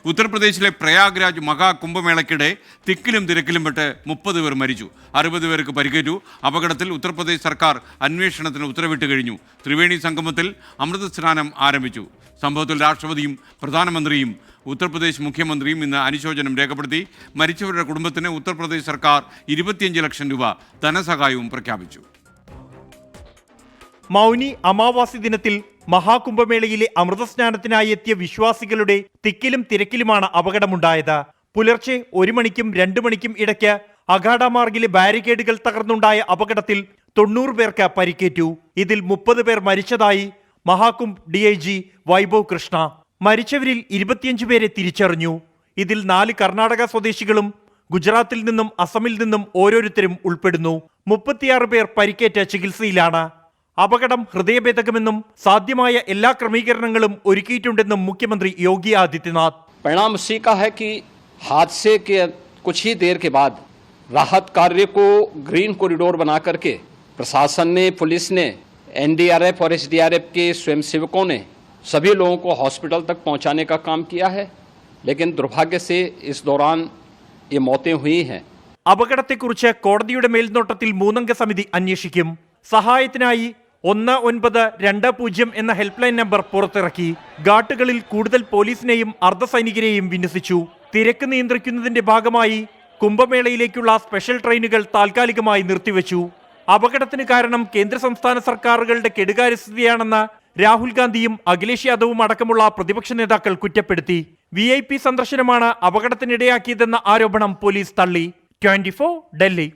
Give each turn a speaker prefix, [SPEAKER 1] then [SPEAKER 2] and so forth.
[SPEAKER 1] ഉത്തർപ്രദേശിലെ പ്രയാഗ്രാജ് മഹാകുംഭമേളയ്ക്കിടെ തിക്കിലും തിരക്കിലും പെട്ട് 30 പേർ മരിച്ചു, 60 പേർക്ക് പരിക്കേറ്റു. അപകടത്തിൽ ഉത്തർപ്രദേശ് സർക്കാർ അന്വേഷണത്തിന് ഉത്തരവിട്ട് കഴിഞ്ഞു. ത്രിവേണി സംഗമത്തിൽ അമൃത സ്നാനം ആരംഭിച്ചു. സംഭവത്തിൽ രാഷ്ട്രപതിയും പ്രധാനമന്ത്രിയും ഉത്തർപ്രദേശ് മുഖ്യമന്ത്രിയും ഇന്ന് അനുശോചനം രേഖപ്പെടുത്തി. മരിച്ചവരുടെ കുടുംബത്തിന് ഉത്തർപ്രദേശ് സർക്കാർ 25 ലക്ഷം രൂപ ധനസഹായവും പ്രഖ്യാപിച്ചു.
[SPEAKER 2] മൗനി അമാവാസി ദിനത്തിൽ മഹാകുംഭമേളയിലെ അമൃതസ്നാനത്തിനായി എത്തിയ വിശ്വാസികളുടെ തിക്കിലും തിരക്കിലുമാണ് അപകടമുണ്ടായത്. പുലർച്ചെ 1 മണിക്കും 2 മണിക്കും ഇടയ്ക്ക് അഖാഡ മാർഗിലെ ബാരിക്കേഡുകൾ തകർന്നുണ്ടായ അപകടത്തിൽ 90 പേർക്ക് പരിക്കേറ്റു. ഇതിൽ 30 പേർ മരിച്ചതായി മഹാകുംഭ് DIG വൈഭവ് കൃഷ്ണ. മരിച്ചവരിൽ 25 പേരെ തിരിച്ചറിഞ്ഞു. ഇതിൽ 4 കർണാടക സ്വദേശികളും ഗുജറാത്തിൽ നിന്നും അസമിൽ നിന്നും ഓരോരുത്തരും ഉൾപ്പെടുന്നു. 36 പേർ പരിക്കേറ്റ് ചികിത്സയിലാണ്. അപകടം ഹൃദയഭേദകമെന്നും സാധ്യമായ എല്ലാ ക്രമീകരണങ്ങളും ഒരുക്കിയിട്ടുണ്ടെന്നും മുഖ്യമന്ത്രി യോഗി ആദിത്യനാഥ്.
[SPEAKER 3] परिणाम उसी का है कि हादसे के कुछ ही देर के बाद राहत कार्य को ग्रीन कॉरिडोर बना करके प्रशासन ने, पुलिस ने, NDRF और SDRF के स्वयंसेवकों ने सभी लोगों को हॉस्पिटल तक पहुंचाने का काम किया है. लेकिन दुर्भाग्य से इस दौरान ये मौतें हुई हैं.
[SPEAKER 2] അപകടത്തെക്കുറിച്ച് കോടതിയുടെ മേൽനോട്ടത്തിൽ 3 അംഗ സമിതി അന്വേഷിക്കും. സഹായത്തിനായി 1920 എന്ന ഹെൽപ്പ് ലൈൻ നമ്പർ പുറത്തിറക്കി. ഘാട്ടുകളിൽ കൂടുതൽ പോലീസിനെയും അർദ്ധസൈനികരെയും വിന്യസിച്ചു. തിരക്ക് നിയന്ത്രിക്കുന്നതിന്റെ ഭാഗമായി കുംഭമേളയിലേക്കുള്ള സ്പെഷ്യൽ ട്രെയിനുകൾ താൽക്കാലികമായി നിർത്തിവെച്ചു. അപകടത്തിന് കാരണം കേന്ദ്ര സംസ്ഥാന സർക്കാരുകളുടെ കെടുകാര്യസ്ഥതയാണെന്ന് രാഹുൽ ഗാന്ധിയും അഖിലേഷ് യാദവും അടക്കമുള്ള പ്രതിപക്ഷ നേതാക്കൾ കുറ്റപ്പെടുത്തി. VIP സന്ദർശനമാണ് അപകടത്തിനിടയാക്കിയതെന്ന ആരോപണം പോലീസ് തള്ളി. 24 ഡൽഹി.